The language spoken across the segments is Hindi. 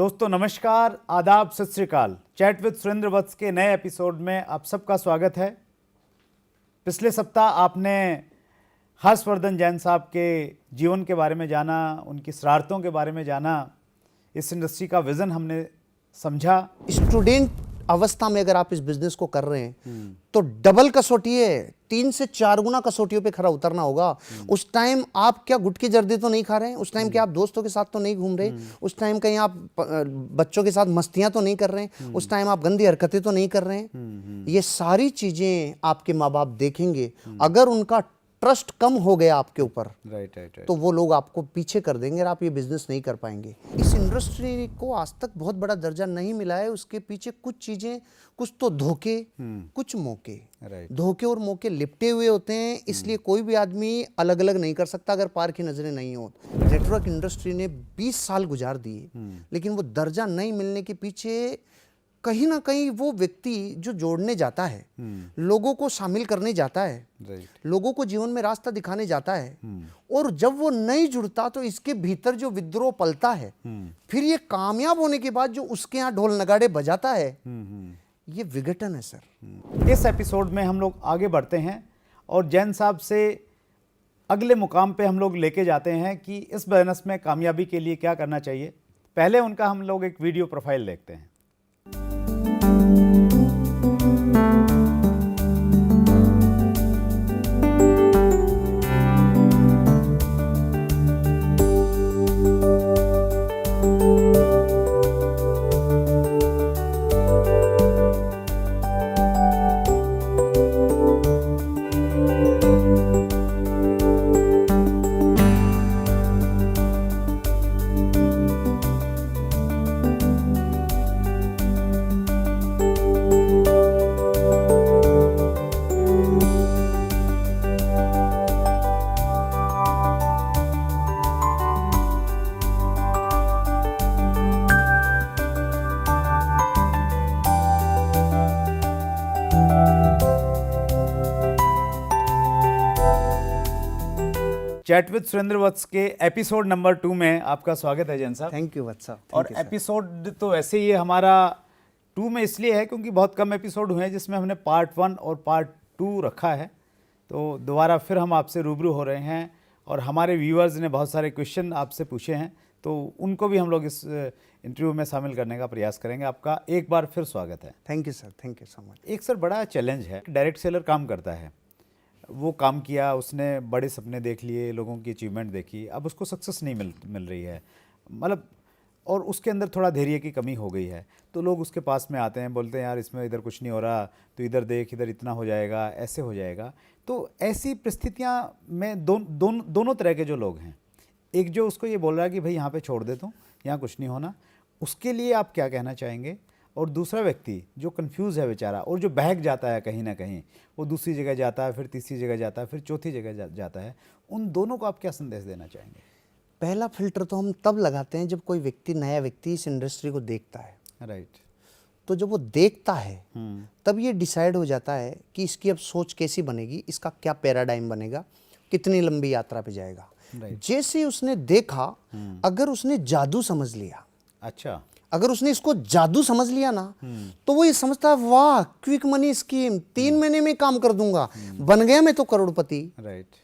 दोस्तों नमस्कार, आदाब, सत श्री अकाल। चैट विद सुरेंद्र वत्स के नए एपिसोड में आप सबका स्वागत है। पिछले सप्ताह आपने हर्षवर्धन जैन साहब के जीवन के बारे में जाना, उनकी शरारतों के बारे में जाना, इस इंडस्ट्री का विजन हमने समझा। स्टूडेंट अवस्था में अगर आप इस बिजनेस को कर रहे हैं तो डबल कसौटी है, 3 से 4 गुना कसौटियों पे खरा उतरना होगा। उस टाइम आप क्या गुटखी जर्दी तो नहीं खा रहे हैं, उस टाइम क्या आप दोस्तों के साथ तो नहीं घूम रहे, उस टाइम कहीं आप बच्चों के साथ मस्तियां तो नहीं कर रहे हैं, उस टाइम आप गंदी हरकतें तो नहीं कर रहे हैं। ये सारी चीजें आपके माँ बाप देखेंगे। अगर उनका ट्रस्ट कम हो गया आपके ऊपर, राइट, तो वो लोग आपको पीछे कर देंगे और आप ये बिजनेस नहीं कर पाएंगे। इस इंडस्ट्री को आज तक बहुत बड़ा दर्जा नहीं मिला है। उसके पीछे कुछ चीजें, कुछ तो धोखे, कुछ मौके। धोखे और मौके लिपटे हुए होते हैं, इसलिए कोई भी आदमी अलग अलग नहीं कर सकता अगर पार की नजरें नहीं हो। नेटवर्क इंडस्ट्री ने 20 साल गुजार दिए, लेकिन वो दर्जा नहीं मिलने के पीछे कहीं ना कहीं वो व्यक्ति जो जोड़ने जाता है, लोगों को शामिल करने जाता है, लोगों को जीवन में रास्ता दिखाने जाता है, और जब वो नहीं जुड़ता तो इसके भीतर जो विद्रोह पलता है, फिर ये कामयाब होने के बाद जो उसके यहाँ ढोल नगाड़े बजाता है, ये विघटन है सर। इस एपिसोड में हम लोग आगे बढ़ते हैं और जैन साहब से अगले मुकाम पे हम लोग लेके जाते हैं कि इस बिजनेस में कामयाबी के लिए क्या करना चाहिए। पहले उनका हम लोग एक वीडियो प्रोफाइल देखते हैं। चैट विद सुरेंद्र वत्स के एपिसोड नंबर 2 में आपका स्वागत है जैन साहब। थैंक यू वत्स। और एपिसोड तो ऐसे ही हमारा 2 में इसलिए है क्योंकि बहुत कम एपिसोड हुए हैं जिसमें हमने पार्ट 1 और पार्ट 2 रखा है। तो दोबारा फिर हम आपसे रूबरू हो रहे हैं और हमारे व्यूअर्स ने बहुत सारे क्वेश्चन आपसे पूछे हैं, तो उनको भी हम लोग इस इंटरव्यू में शामिल करने का प्रयास करेंगे। आपका एक बार फिर स्वागत है। Thank you sir, thank you so much. एक सर बड़ा चैलेंज है, डायरेक्ट सेलर काम करता है, वो काम किया, उसने बड़े सपने देख लिए, लोगों की अचीवमेंट देखी, अब उसको सक्सेस नहीं मिल रही है, मतलब, और उसके अंदर थोड़ा धैर्य की कमी हो गई है। तो लोग उसके पास में आते हैं, बोलते हैं यार इसमें इधर कुछ नहीं हो रहा, तो इधर देख, इधर इतना हो जाएगा, ऐसे हो जाएगा। तो ऐसी परिस्थितियाँ में दोनों तरह के जो लोग हैं, एक जो उसको ये बोल रहा है कि भाई यहाँ पे छोड़ दे, तो यहाँ कुछ नहीं होना, उसके लिए आप क्या कहना चाहेंगे? और दूसरा व्यक्ति जो कंफ्यूज है बेचारा और जो बहक जाता है कहीं ना कहीं, वो दूसरी जगह जाता है, फिर तीसरी जगह जाता है, फिर चौथी जगह जाता है, उन दोनों को आप क्या संदेश देना चाहेंगे? पहला फिल्टर तो हम तब लगाते हैं जब कोई व्यक्ति, नया व्यक्ति इस इंडस्ट्री को देखता है। राइट। तो जब वो देखता है तब ये डिसाइड हो जाता है कि इसकी अब सोच कैसी बनेगी, इसका क्या पैराडाइम बनेगा, कितनी लंबी यात्रा पे जाएगा। जैसे उसने देखा, अगर उसने जादू समझ लिया, अच्छा, अगर उसने इसको जादू समझ लिया ना, तो वो ये समझता है वाह क्विक मनी स्कीम, 3 महीने में काम कर दूंगा, बन गया मैं तो करोड़पति। राइट।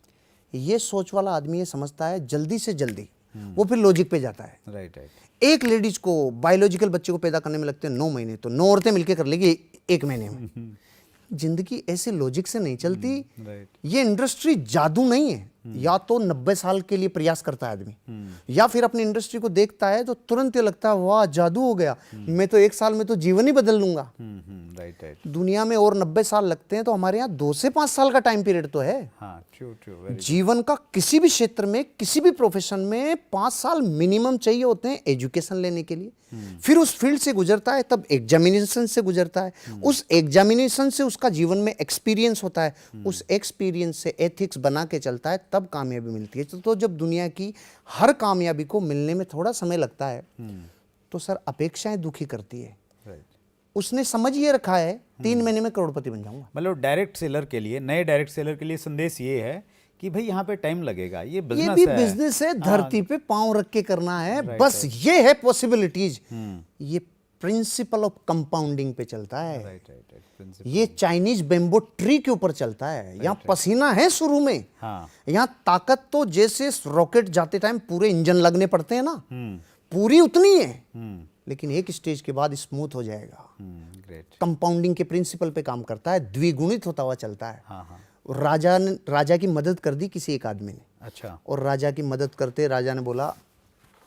ये सोच वाला आदमी ये समझता है जल्दी से जल्दी, वो फिर लॉजिक पे जाता है। राइट। एक लेडीज को बायोलॉजिकल बच्चे को पैदा करने में लगते हैं 9 महीने, तो 9 औरतें मिलकर कर लेगी 1 महीने में। जिंदगी ऐसे लॉजिक से नहीं चलती। ये इंडस्ट्री जादू नहीं है। या तो 90 साल के लिए प्रयास करता है आदमी, या फिर अपनी इंडस्ट्री को देखता है तो तुरंत ये लगता है वाह जादू हो गया, मैं तो 1 साल में तो जीवन ही बदल लूंगा। दुनिया में और 90 साल लगते हैं, तो हमारे यहाँ 2 से 5 साल का टाइम पीरियड तो है। हाँ, जीवन का किसी भी क्षेत्र में, किसी भी प्रोफेशन में 5 साल मिनिमम चाहिए होते हैं एजुकेशन लेने के लिए। फिर उस फील्ड से गुजरता है, तब एग्जामिनेशन से गुजरता है, उस एग्जामिनेशन से उसका जीवन में एक्सपीरियंस होता है, उस एक्सपीरियंस से एथिक्स बना के चलता है, तब कामयाबी मिलती है। तो जब दुनिया की हर कामयाबी को मिलने में थोड़ा समय लगता है, तो सर अपेक्षाएं दुखी करती है। उसने समझ ये रखा है 3 महीने में करोड़पति बन जाऊंगा। मतलब डायरेक्ट सेलर के लिए, नए डायरेक्ट सेलर के लिए संदेश ये है कि भाई यहाँ पे टाइम लगेगा, ये ये बिजनेस भी है। बिजनेस है, धरती पे पांव रख के करना है, Right, बस ये है पॉसिबिलिटीज। ये प्रिंसिपल ऑफ कंपाउंडिंग पे चलता है। Right right right, principle. ये चाइनीज बेम्बो ट्री के ऊपर चलता है। यहाँ पसीना है शुरू में, हाँ। यहाँ ताकत तो जैसे रॉकेट जाते टाइम पूरे इंजन लगने पड़ते हैं ना, पूरी उतनी है, लेकिन एक स्टेज के बाद स्मूथ हो जाएगा। ग्रेट। कंपाउंडिंग के प्रिंसिपल पे काम करता है, द्विगुणित होता हुआ चलता है। हाँ हाँ। राजा की मदद कर दी किसी एक आदमी ने, अच्छा और राजा की मदद करते राजा ने बोला,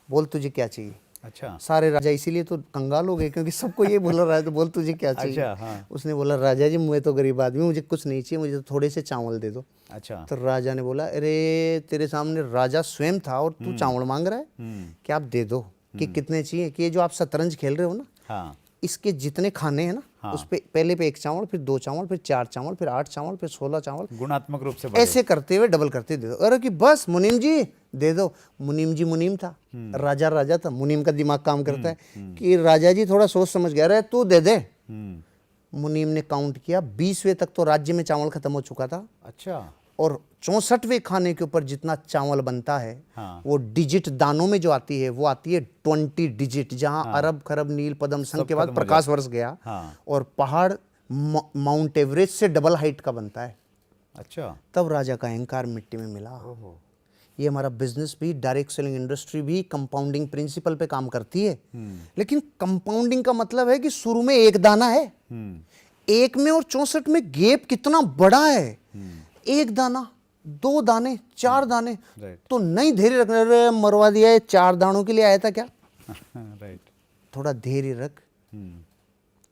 बोल तुझे क्या चाहिए। अच्छा। सारे राजा इसीलिए तो कंगाल हो गए, क्योंकि सबको ये बोल रहा है, तो बोल तुझे क्या चाहिए। अच्छा, हाँ। उसने बोला, राजा जी मैं तो गरीब आदमी, मुझे कुछ नहीं चाहिए, मुझे तो थोड़े से चावल दे दो। अच्छा। तो राजा ने बोला, अरे तेरे सामने राजा स्वयं था और तू चावल मांग रहा है, कि आप दे दो। कि कितने चाहिए, कि ये जो आप शतरंज खेल रहे हो ना, हाँ इसके जितने खाने हैं ना, हाँ। उस पे पहले पे 1 चावल, फिर 2 चावल, फिर 4 चावल, फिर 8 चावल, फिर 16 चावल, गुणात्मक रूप से बढ़े। ऐसे करते हुए डबल करते दे दो। अरे कि बस मुनीम जी दे दो। मुनीम जी मुनीम था, राजा राजा था, मुनीम का दिमाग काम करता है कि राजा जी थोड़ा सोच समझ गया, अरे तू दे दे। मुनीम ने काउंट किया, 20वें तक तो राज्य में चावल खत्म हो चुका था, अच्छा। और 64वें खाने के ऊपर जितना चावल बनता है, हाँ। वो डिजिट दानों में जो आती है, वो आती है 20 डिजिट, जहां अरब खरब नील पद्म संघ के बाद खत्म हो प्रकाश वर्ष गया। हाँ। और पहाड़ माउंट एवरेस्ट से डबल हाइट का बनता है। अच्छा। तब राजा का अहंकार मिट्टी में मिला। ये हमारा बिजनेस भी, डायरेक्ट सेलिंग इंडस्ट्री भी कंपाउंडिंग प्रिंसिपल पे काम करती है। लेकिन कंपाउंडिंग का मतलब है कि शुरू में एक दाना है, एक में और 64 में गैप कितना बड़ा है। एक दाना, 2 दाने, 4 दाने, राइट। तो नहीं धैर्य रखना, अरे मरवा दिया, ये 4 दानों के लिए आया था क्या। राइट। थोड़ा धैर्य रख,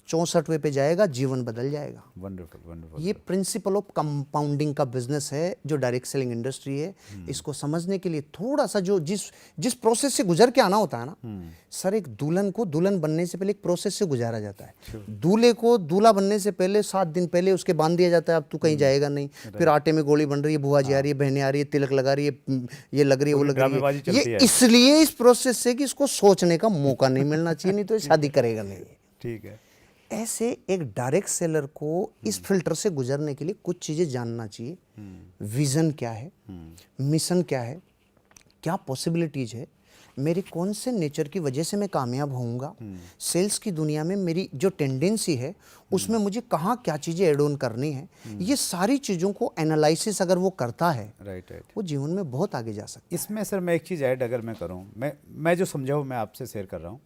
64वें पे जाएगा, जीवन बदल जाएगा। Wonderful wonderful. ये प्रिंसिपल ऑफ कंपाउंडिंग का बिजनेस है जो डायरेक्ट सेलिंग इंडस्ट्री है। इसको समझने के लिए थोड़ा सा जो जिस प्रोसेस से गुजर के आना होता है ना सर, एक दुल्हन को दुल्हन बनने से पहले एक प्रोसेस से गुजारा जाता है। दूल्हे को दूल्हा बनने से पहले 7 दिन पहले उसके बांध दिया जाता है, अब तू कहीं जाएगा नहीं। फिर आटे में गोली बन रही है, बुआ जी आ रही है, बहनें आ रही है, तिलक लगा रही है, ये लग रही है, वो लग रही ड्रामेबाजी है। चलती ये है। इसलिए इस प्रोसेस से कि इसको सोचने का मौका नहीं मिलना चाहिए, नहीं तो ये शादी करेगा नहीं। ठीक है। ऐसे एक डायरेक्ट सेलर को इस फिल्टर से गुजरने के लिए कुछ चीजें जानना चाहिए। विजन क्या है, मिशन क्या है, क्या पॉसिबिलिटीज है, मेरी कौन से नेचर की वजह से मैं कामयाब होऊंगा, सेल्स की दुनिया में मेरी जो टेंडेंसी है उसमें मुझे कहाँ क्या चीजें एड ऑन करनी है। ये सारी चीजों को एनालिसिस अगर वो करता है, राइट राइट। वो जीवन में बहुत आगे जा सकता है। इसमें सर मैं एक चीज़ ऐड अगर मैं करूं, मैं जो समझा हूँ मैं आपसे शेयर कर रहा हूँ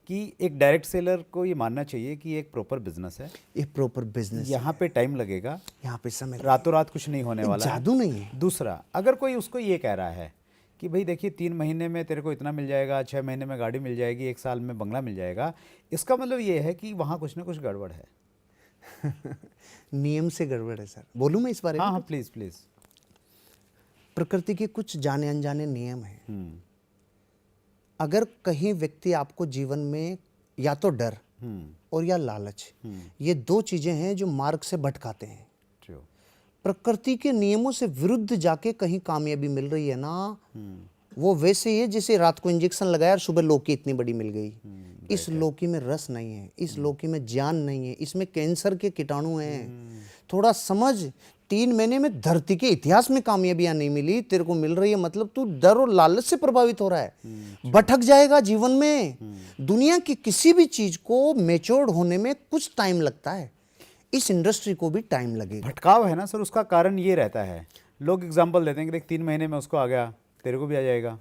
कि एक डायरेक्ट सेलर को ये मानना चाहिए कि एक प्रॉपर बिजनेस है, ये प्रॉपर बिजनेस, यहाँ पे टाइम लगेगा, यहाँ पे समय रातों रात कुछ नहीं होने वाला है। जादू नहीं है। दूसरा, अगर कोई उसको ये कह रहा है कि भाई देखिए 3 महीने में तेरे को इतना मिल जाएगा, 6 महीने में गाड़ी मिल जाएगी, 1 साल में बंगला मिल जाएगा, इसका मतलब ये है कि वहाँ कुछ ना कुछ गड़बड़ है। नियम से गड़बड़ है सर। बोलूं मैं इस बारे में? हाँ हाँ प्लीज़ प्लीज़। प्रकृति के कुछ जाने अनजाने नियम हैं। अगर कहीं व्यक्ति आपको जीवन में या तो डर और या लालच, ये 2 चीजें हैं जो मार्ग से भटकाते हैं। ट्रू। प्रकृति के नियमों से विरुद्ध जाके कहीं कामयाबी मिल रही है ना, वो वैसे ही है जैसे रात को इंजेक्शन लगाया और सुबह लौकी इतनी बड़ी मिल गई। इस लौकी में रस नहीं है, इस लौकी में जान नहीं है, इसमें कैंसर के कीटाणु हैं। थोड़ा समझ, 3 महीने में धरती के इतिहास में कामयाबियां नहीं मिली, तेरे को मिल रही है, मतलब तू डर और लालच से प्रभावित हो रहा है, भटक जाएगा जीवन में। दुनिया की किसी भी चीज को मैच्योर्ड होने में कुछ टाइम लगता है, इस इंडस्ट्री को भी टाइम लगेगा। भटकाव है ना सर, उसका कारण ये रहता है, लोग एग्जाम्पल देते हैं कि देख 3 महीने में उसको आ गया, तेरे को भी आ जाएगा।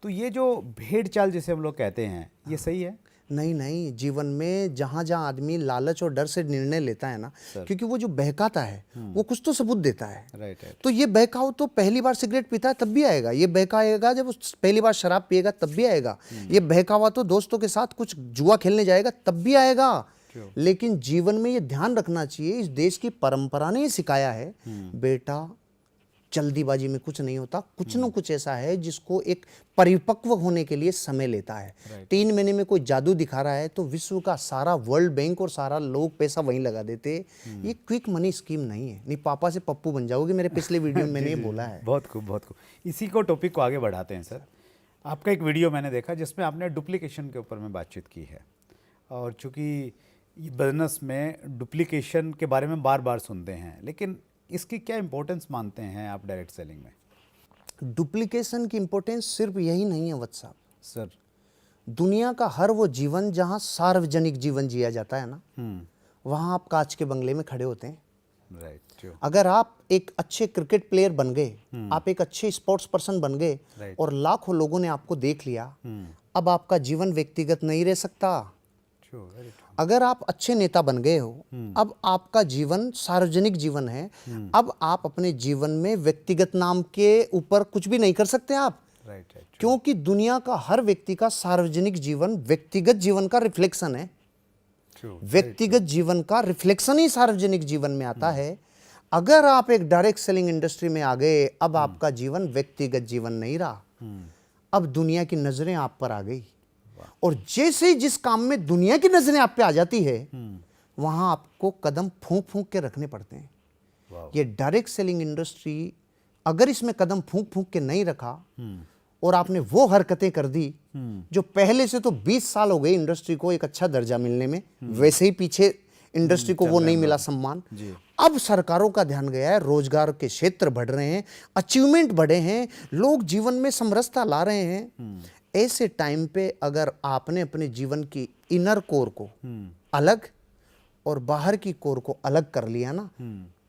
तो ये जो भेड़ चाल जिसे हम लोग कहते हैं, ये सही है? नहीं नहीं, जीवन में जहां जहां आदमी लालच और डर से निर्णय लेता है ना, क्योंकि वो जो बहकाता है वो कुछ तो सबूत देता है। Right right. तो ये बहकाव तो पहली बार सिगरेट पीता है तब भी आएगा, ये बहकाएगा जब पहली बार शराब पिएगा तब भी आएगा, ये बहकावा तो दोस्तों के साथ कुछ जुआ खेलने जाएगा तब भी आएगा। लेकिन जीवन में ये ध्यान रखना चाहिए, इस देश की परंपरा ने ये सिखाया है, बेटा जल्दीबाजी में कुछ नहीं होता, कुछ न कुछ ऐसा है जिसको एक परिपक्व होने के लिए समय लेता है। 3 महीने में कोई जादू दिखा रहा है तो विश्व का सारा वर्ल्ड बैंक और सारा लोग पैसा वहीं लगा देते। ये क्विक मनी स्कीम नहीं है, नहीं पापा से पप्पू बन जाओगे, मेरे पिछले वीडियो में मैंने ये बोला है। बहुत खूब बहुत खूब। इसी को टॉपिक को आगे बढ़ाते हैं सर। आपका एक वीडियो मैंने देखा जिसमें आपने डुप्लीकेशन के ऊपर में बातचीत की है, और चूंकि बिजनेस में डुप्लीकेशन के बारे में बार बार सुनते हैं, लेकिन इसकी क्या इम्पोर्टेंस मानते हैं आप डायरेक्ट सेलिंग में? डुप्लीकेशन की इंपॉर्टेंस सिर्फ यही नहीं है वत्स साहब, सर। दुनिया का हर वो जीवन जहाँ सार्वजनिक जीवन जिया जाता है ना, वहाँ आप कांच के बंगले में खड़े होते हैं। राइट। अगर आप एक अच्छे क्रिकेट प्लेयर बन गए, आप एक अच्छे स्पोर्ट्स पर्सन बन गए और लाखों लोगों ने आपको देख लिया, अब आपका जीवन व्यक्तिगत नहीं रह सकता। अगर आप अच्छे नेता बन गए हो, अब आपका जीवन सार्वजनिक जीवन है। अब आप अपने जीवन में व्यक्तिगत नाम के ऊपर कुछ भी नहीं कर सकते आप। क्योंकि दुनिया का हर व्यक्ति का सार्वजनिक जीवन व्यक्तिगत जीवन का रिफ्लेक्शन है। व्यक्तिगत जीवन का रिफ्लेक्शन ही सार्वजनिक जीवन में आता है। अगर आप एक डायरेक्ट सेलिंग इंडस्ट्री में आ गए, अब आपका जीवन व्यक्तिगत जीवन नहीं रहा, अब दुनिया की नजरें आप पर आ गई। और जैसे ही जिस काम में दुनिया की नजरें आप पे आ जाती है, वहां आपको कदम फूंक फूंक के रखने पड़ते हैं। ये डायरेक्ट सेलिंग इंडस्ट्री, अगर इसमें कदम फूंक फूंक के नहीं रखा और आपने वो हरकतें कर दी जो पहले से तो 20 साल हो गए इंडस्ट्री को एक अच्छा दर्जा मिलने में, वैसे ही पीछे इंडस्ट्री को वो नहीं मिला सम्मान। अब सरकारों का ध्यान गया है, रोजगार के क्षेत्र बढ़ रहे हैं, अचीवमेंट बढ़े हैं, लोग जीवन में समरसता ला रहे हैं। ऐसे टाइम पे अगर आपने अपने जीवन की इनर कोर को अलग और बाहर की कोर को अलग कर लिया ना,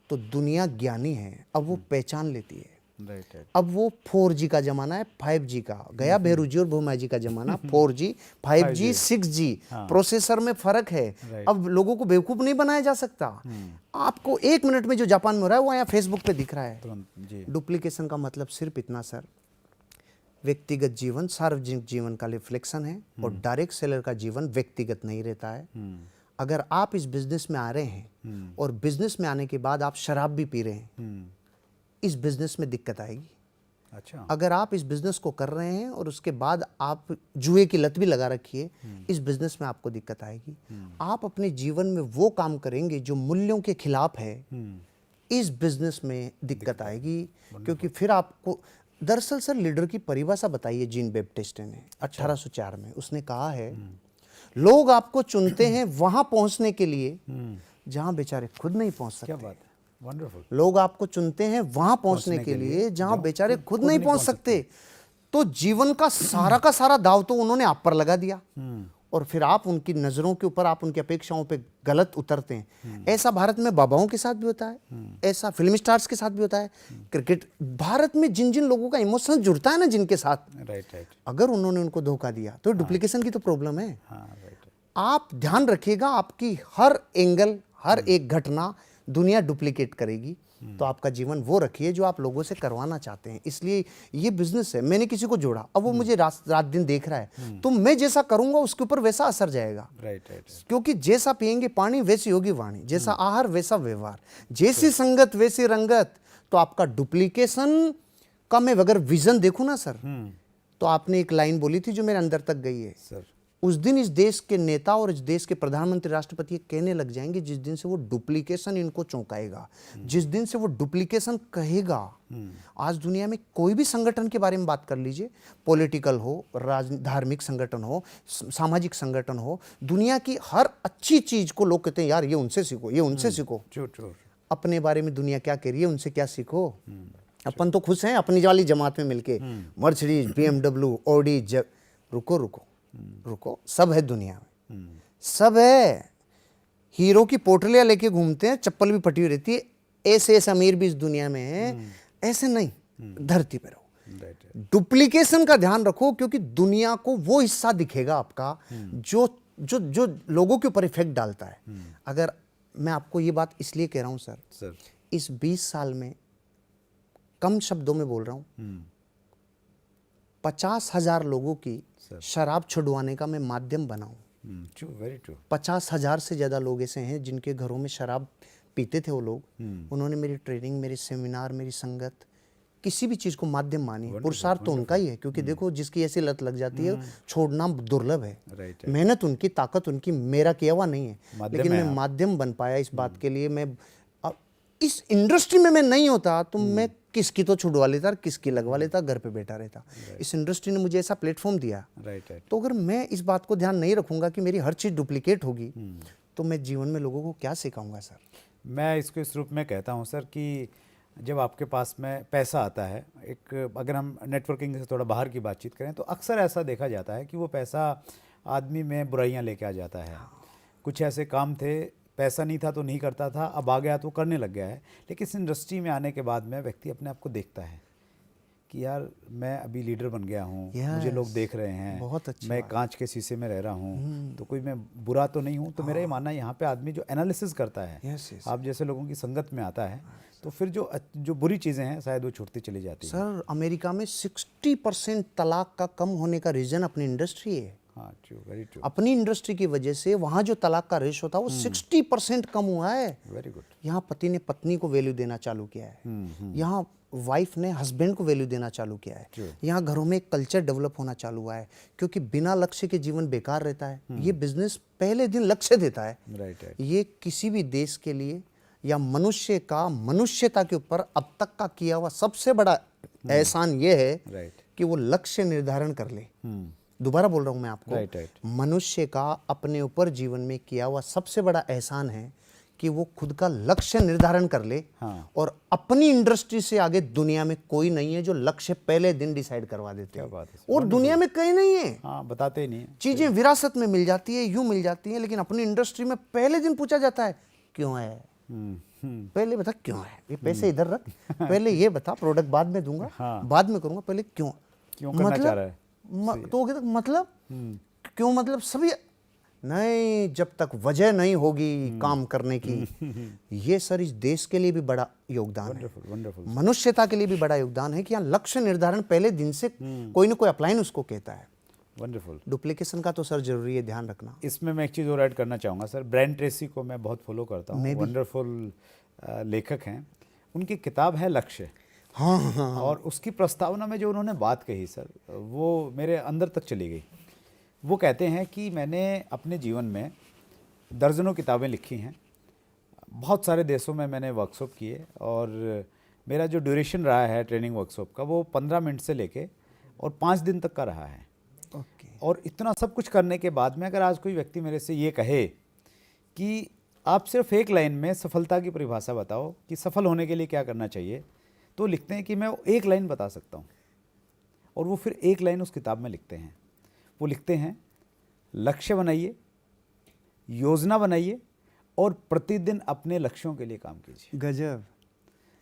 तो दुनिया ज्ञानी है, अब वो पहचान लेती है। अब वो 4G का जमाना है, 5G का गया, बेरुजी और भूमाजी का जमाना। 4G 5G 6G प्रोसेसर में फर्क है। अब लोगों को बेवकूफ नहीं बनाया जा सकता। आपको 1 मिनट में जो जापान में हो रहा है वो यहाँ फेसबुक पे दिख रहा है। डुप्लीकेशन का मतलब सिर्फ इतना सर, व्यक्तिगत जीवन सार्वजनिक जीवन का रिफ्लेक्शन है और डायरेक्ट सेलर का जीवन व्यक्तिगत नहीं रहता है। अगर आप इस बिजनेस में आ रहे हैं और बिजनेस में आने के बाद आप शराब भी पी रहे हैं, इस बिजनेस में दिक्कत आएगी। अच्छा। अगर आप इस बिजनेस को कर रहे हैं और उसके बाद आप जुए की लत भी लगा रखी है, इस बिजनेस में आपको दिक्कत आएगी। आप अपने जीवन में वो काम करेंगे जो मूल्यों के खिलाफ है, इस बिजनेस में दिक्कत आएगी। क्योंकि फिर आपको, दरअसल सर लीडर की परिभाषा बताइए जीन बैप्टिस्ट ने 1804 में, उसने कहा है लोग आपको चुनते हैं वहां पहुंचने के लिए जहां बेचारे खुद नहीं पहुंच सकते। क्या बात है, वंडरफुल। लोग आपको चुनते हैं वहां पहुंचने के लिए जहां बेचारे खुद नहीं पहुंच सकते। तो जीवन का सारा दाव तो उन्होंने आप पर लगा दिया और फिर आप उनकी नजरों के ऊपर, आप उनकी अपेक्षाओं पे गलत उतरते हैं। ऐसा भारत में बाबाओं के साथ भी होता है, ऐसा फिल्म स्टार्स के साथ भी होता है। क्रिकेट, भारत में जिन जिन लोगों का इमोशन जुड़ता है ना जिनके साथ, अगर उन्होंने उनको धोखा दिया तो डुप्लीकेशन की तो प्रॉब्लम है। आप ध्यान रखिएगा, आपकी हर एंगल, हर एक घटना दुनिया डुप्लीकेट करेगी। तो आपका जीवन वो रखिए जो आप लोगों से करवाना चाहते हैं। इसलिए ये बिजनेस है, मैंने किसी को जोड़ा, अब वो मुझे रात दिन देख रहा है, तो मैं जैसा करूंगा उसके ऊपर वैसा असर जाएगा। क्योंकि जैसा पिएंगे पानी वैसी होगी वाणी, जैसा आहार वैसा व्यवहार, जैसी संगत वैसी रंगत। तो आपका डुप्लीकेशन का मैं अगर विजन देखूं ना सर, तो आपने एक लाइन बोली थी जो मेरे अंदर तक गई है सर। उस दिन इस देश के नेता और इस देश के प्रधानमंत्री, राष्ट्रपति कहने लग जाएंगे जिस दिन से वो डुप्लीकेशन इनको चौंकाएगा, जिस दिन से वो डुप्लीकेशन कहेगा। आज दुनिया में कोई भी संगठन के बारे में बात कर लीजिए, पॉलिटिकल हो, धार्मिक संगठन हो, सामाजिक संगठन हो, दुनिया की हर अच्छी चीज को लोग कहते हैं यार ये उनसे सीखो, ये उनसे सीखो। अपने बारे में दुनिया क्या कह रही है, उनसे क्या सीखो। अपन तो खुश हैं अपनी वाली जमात में मिलके, मर्सिडीज, BMW, ऑडी। रुको, सब है दुनिया में, सब है। हीरो की पोटलियां लेके घूमते हैं, चप्पल भी फटी हुई रहती है। ऐसे अमीर भी इस दुनिया में है, ऐसे नहीं, धरती पे रहो। डुप्लीकेशन का ध्यान रखो, क्योंकि दुनिया को वो हिस्सा दिखेगा आपका जो जो जो लोगों के ऊपर इफेक्ट डालता है। अगर मैं आपको ये बात इसलिए कह रहा हूं सर, इस 20 साल में, कम शब्दों में बोल रहा हूं, 50,000 लोगों की शराब छुड़वाने का मैं माध्यम बना हूं। 50,000 से ज्यादा लोग ऐसे हैं जिनके घरों में शराब पीते थे वो लोग। उन्होंने मेरी ट्रेनिंग, मेरी सेमिनार, मेरी संगत, किसी भी चीज को माध्यम मानी। पुरुषार्थ तो उनका ही है, क्योंकि देखो जिसकी ऐसी लत लग जाती है छोड़ना दुर्लभ है। मेहनत उनकी, ताकत उनकी, मेरा किया हुआ नहीं है, लेकिन मैं माध्यम बन पाया इस बात के लिए। मैं इस इंडस्ट्री में मैं नहीं होता तो मैं किसकी तो छुड़वा लेता, किसकी लगवा लेता, घर पे बैठा रहता। इस इंडस्ट्री ने मुझे ऐसा प्लेटफॉर्म दिया। तो अगर मैं इस बात को ध्यान नहीं रखूंगा कि मेरी हर चीज डुप्लीकेट होगी, तो मैं जीवन में लोगों को क्या सिखाऊंगा सर। मैं इसको इस रूप में कहता हूँ सर कि जब आपके पास में पैसा आता है, एक अगर हम नेटवर्किंग से थोड़ा बाहर की बातचीत करें तो अक्सर ऐसा देखा जाता है कि वो पैसा आदमी में बुराइयां लेके आ जाता है। कुछ ऐसे काम थे, पैसा नहीं था तो नहीं करता था, अब आ गया तो करने लग गया है। लेकिन इस इंडस्ट्री में आने के बाद में व्यक्ति अपने आप को देखता है कि यार मैं अभी लीडर बन गया हूँ, मुझे लोग देख रहे हैं, बहुत अच्छी मैं कांच के शीशे में रह रहा हूँ, तो कोई मैं बुरा तो नहीं हूँ। तो मेरा ये मानना है यहाँ पे आदमी जो एनालिसिस करता है, आप जैसे लोगों की संगत में आता है, तो फिर जो बुरी चीज़ें हैं शायद वो छूटती चली जाती हैं। सर अमेरिका में 60% तलाक का कम होने का रीज़न अपनी इंडस्ट्री है। हाँ, ट्रू, वेरी ट्रू। अपनी इंडस्ट्री की वजह से वहाँ जो तलाक का रेशो था वो 60% कम हुआ है। Very good. यहाँ पति ने पत्नी को वैल्यू देना चालू किया है, यहाँ वाइफ ने हस्बैंड को वैल्यू देना चालू किया है, यहाँ घरों में एक कल्चर डेवलप होना चालू हुआ है, क्योंकि बिना लक्ष्य के जीवन बेकार रहता है। ये बिजनेस पहले दिन लक्ष्य देता है। Right, right. ये किसी भी देश के लिए या मनुष्य का मनुष्यता के ऊपर अब तक का किया हुआ सबसे बड़ा एहसान ये है राइट। कि वो लक्ष्य निर्धारण कर ले। दोबारा बोल रहा हूं मैं आपको, राइट, राइट। मनुष्य का अपने ऊपर जीवन में किया हुआ सबसे बड़ा एहसान है कि वो खुद का लक्ष्य निर्धारण कर ले। हाँ। और अपनी इंडस्ट्री से आगे दुनिया में कोई नहीं है जो लक्ष्य पहले दिन डिसाइड करवा देते हैं। क्या बात है। और दुनिया में कहीं नहीं है। हाँ, बताते ही नहीं है। चीजें विरासत में मिल जाती है, यूं मिल जाती है, लेकिन अपनी इंडस्ट्री में पहले दिन पूछा जाता है क्यों है। पहले बता क्यों है, ये पैसे इधर रख, पहले ये बता, प्रोडक्ट बाद में दूंगा, हाँ। बाद में करूंगा, पहले क्यों करना चाह रहा है। तो वो कहते मतलब क्यों, मतलब सभी नहीं, जब तक वजह नहीं होगी काम करने की। ये सर इस देश के लिए भी बड़ा योगदान है, वंडरफुल, वंडरफुल। मनुष्यता के लिए भी बड़ा योगदान है कि यहाँ लक्ष्य निर्धारण पहले दिन से कोई ना कोई अपलाइन उसको कहता है। वंडरफुल। डुप्लीकेशन का तो सर जरूरी है ध्यान रखना। इसमें मैं एक चीज़ और ऐड करना चाहूँगा सर, ब्रायन ट्रेसी को मैं बहुत फॉलो करता हूँ, वंडरफुल लेखक हैं। उनकी किताब है लक्ष्य। हाँ। और उसकी प्रस्तावना में जो उन्होंने बात कही सर, वो मेरे अंदर तक चली गई। वो कहते हैं कि मैंने अपने जीवन में दर्जनों किताबें लिखी हैं, बहुत सारे देशों में मैंने वर्कशॉप किए, और मेरा जो ड्यूरेशन रहा है ट्रेनिंग वर्कशॉप का वो 15 मिनट से लेके और 5 दिन तक का रहा है। और इतना सब कुछ करने के बाद में अगर आज कोई व्यक्ति मेरे से ये कहे कि आप सिर्फ एक लाइन में सफलता की परिभाषा बताओ कि सफल होने के लिए क्या करना चाहिए, तो लिखते हैं कि मैं एक लाइन बता सकता हूँ। और वो फिर एक लाइन उस किताब में लिखते हैं। वो लिखते हैं लक्ष्य बनाइए, योजना बनाइए और प्रतिदिन अपने लक्ष्यों के लिए काम कीजिए। गजब।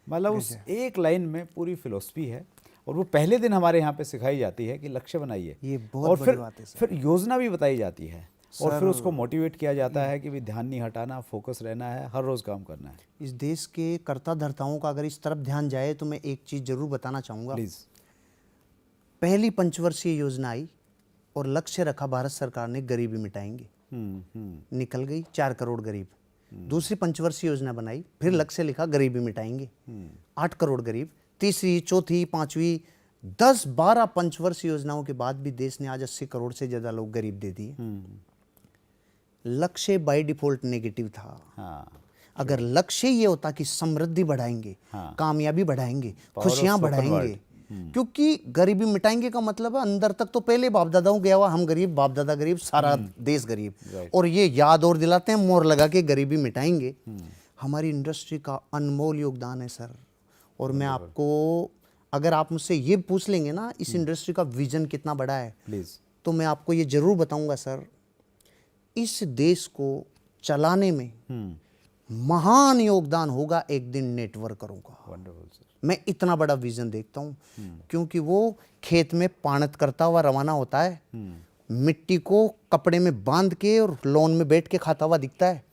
मतलब उस एक लाइन में पूरी फिलॉसफी है, और वो पहले दिन हमारे यहाँ पे सिखाई जाती है कि लक्ष्य बनाइए, ये बहुत और बड़ी बात है सर। फिर योजना भी बताई जाती है, और फिर उसको मोटिवेट किया जाता है कि भी ध्यान नहीं हटाना, फोकस रहना है, हर रोज काम करना है। इस देश के कर्ता धर्ताओं का अगर इस तरफ ध्यान जाए तो मैं एक चीज जरूर बताना चाहूंगा। प्लीज। पहली पंचवर्षीय योजना आई और लक्ष्य रखा भारत सरकार ने गरीबी मिटाएंगे, निकल गई 4 करोड़ गरीब। दूसरी पंचवर्षीय योजना बनाई, फिर लक्ष्य लिखा गरीबी मिटाएंगे, 8 करोड़ गरीब। तीसरी, चौथी, पांचवी, 10-12 पंचवर्षीय योजनाओं के बाद भी देश ने आज 80 करोड़ से ज्यादा लोग गरीब दे दिए। लक्ष्य बाय डिफॉल्ट नेगेटिव था। हाँ। अगर लक्ष्य ये होता कि समृद्धि बढ़ाएंगे, कामयाबी बढ़ाएंगे, खुशियां बढ़ाएंगे, क्योंकि गरीबी मिटाएंगे का मतलब है अंदर तक तो पहले बाप दादाओं गया हुआ, हम गरीब, बाप दादा गरीब, सारा देश गरीब, और ये याद और दिलाते हैं मोहर लगा के गरीबी मिटाएंगे। हमारी इंडस्ट्री का अनमोल योगदान है सर। और मैं आपको, अगर आप मुझसे ये पूछ लेंगे ना इस इंडस्ट्री का विजन कितना बड़ा है, प्लीज, तो मैं आपको ये जरूर बताऊंगा सर, इस देश को चलाने में महान योगदान होगा एक दिन नेटवर्करों का। Wonderful sir. मैं इतना बड़ा विजन देखता हूँ, क्योंकि वो खेत में पाणत करता हुआ रवाना होता है, मिट्टी को कपड़े में बांध के और लॉन में बैठ के खाता हुआ दिखता है,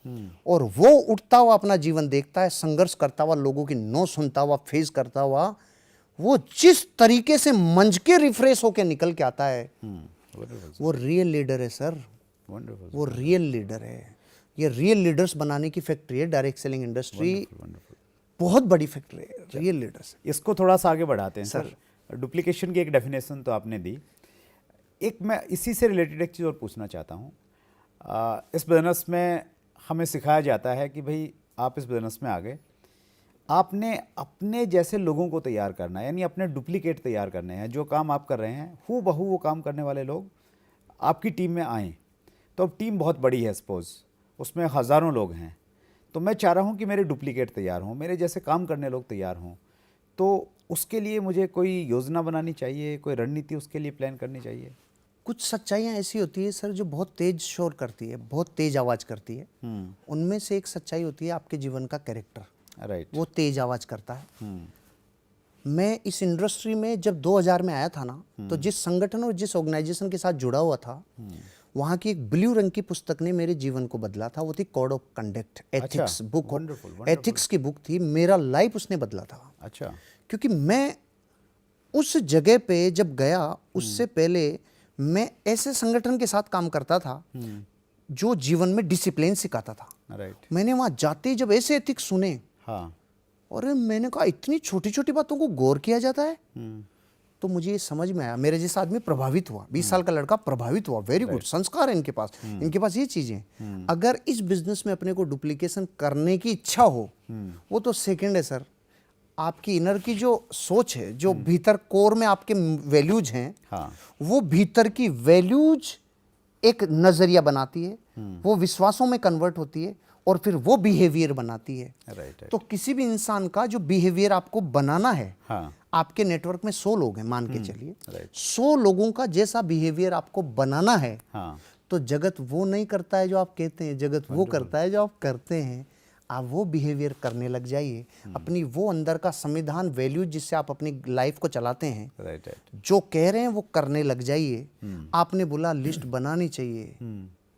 और वो उठता हुआ अपना जीवन देखता है, संघर्ष करता हुआ, लोगों की नो सुनता हुआ, फेस करता हुआ, वो जिस तरीके से मंज के रिफ्रेश होके निकल के आता है, वो रियल लीडर है सर। वंडरफुल। वो रियल लीडर है। ये रियल लीडर्स बनाने की फैक्ट्री है डायरेक्ट सेलिंग इंडस्ट्री। बहुत बड़ी फैक्ट्री है रियल लीडर्स। इसको थोड़ा सा आगे बढ़ाते हैं सर। डुप्लीकेशन की एक डेफिनेशन तो आपने दी, एक मैं इसी से रिलेटेड एक चीज़ और पूछना चाहता हूँ। इस बिजनेस में हमें सिखाया जाता है कि भाई आप इस बिजनेस में आ गए, आपने अपने जैसे लोगों को तैयार करना है, यानी अपने डुप्लीकेट तैयार करने हैं। जो काम आप कर रहे हैं हू बहू वो काम करने वाले लोग आपकी टीम में आएँ। तो अब टीम बहुत बड़ी है, सपोज उसमें हज़ारों लोग हैं, तो मैं चाह रहा हूँ कि मेरे डुप्लीकेट तैयार हों, मेरे जैसे काम करने लोग तैयार हों। तो उसके लिए मुझे कोई योजना बनानी चाहिए, कोई रणनीति उसके लिए प्लान करनी चाहिए। कुछ सच्चाइयाँ ऐसी होती है सर जो बहुत तेज शोर करती है, बहुत तेज आवाज़ करती है। उनमें से एक सच्चाई होती है आपके जीवन का कैरेक्टर। राइट। वो तेज आवाज़ करता है। मैं इस इंडस्ट्री में जब 2000 में आया था ना, तो जिस संगठन और जिस ऑर्गेनाइजेशन के साथ जुड़ा हुआ था, वहाँ की एक ब्लू रंग की पुस्तक ने मेरे जीवन को बदला था। वो थी code of conduct, ethics book. wonderful, ethics की बुक थी, मेरा लाइफ उसने बदला था। अच्छा। क्योंकि मैं उस जगह पे जब गया, उससे पहले मैं ऐसे संगठन के साथ काम करता था जो जीवन में डिसिप्लिन सिखाता था। राइट। मैंने वहाँ जाते ही जब ऐसे एथिक्स सुने, हाँ। और मैंने कहा इतनी छोटी छोटी बातों को गौर किया जाता है। तो मुझे ये समझ में आया, मेरे जैसा आदमी प्रभावित हुआ, 20 साल का लड़का प्रभावित हुआ। वेरी गुड, संस्कार है इनके पास, इनके पास ये चीजें। अगर इस बिजनेस में अपने को डुप्लीकेशन करने की इच्छा हो, वो तो सेकंड है सर। आपकी इनर की जो सोच है, जो भीतर कोर में आपके वैल्यूज हैं, हाँ। वो भीतर की वैल्यूज एक नजरिया बनाती है, वो विश्वासों में कन्वर्ट होती है, और फिर वो बिहेवियर बनाती है। राइट। तो किसी भी इंसान का जो बिहेवियर आपको बनाना है, हाँ। आपके नेटवर्क में 100 लोग हैं मान के चलिए, राइट। 100 लोगों का जैसा बिहेवियर आपको बनाना है, हाँ। तो जगत वो नहीं करता है जो आप कहते हैं, जगत वो करता है जो आप करते हैं। आप वो बिहेवियर करने लग जाइए, अपनी वो अंदर का संविधान वैल्यू जिससे आप अपनी लाइफ को चलाते हैं, राइट। जो कह रहे हैं वो करने लग जाइए। आपने बोला लिस्ट बनानी चाहिए,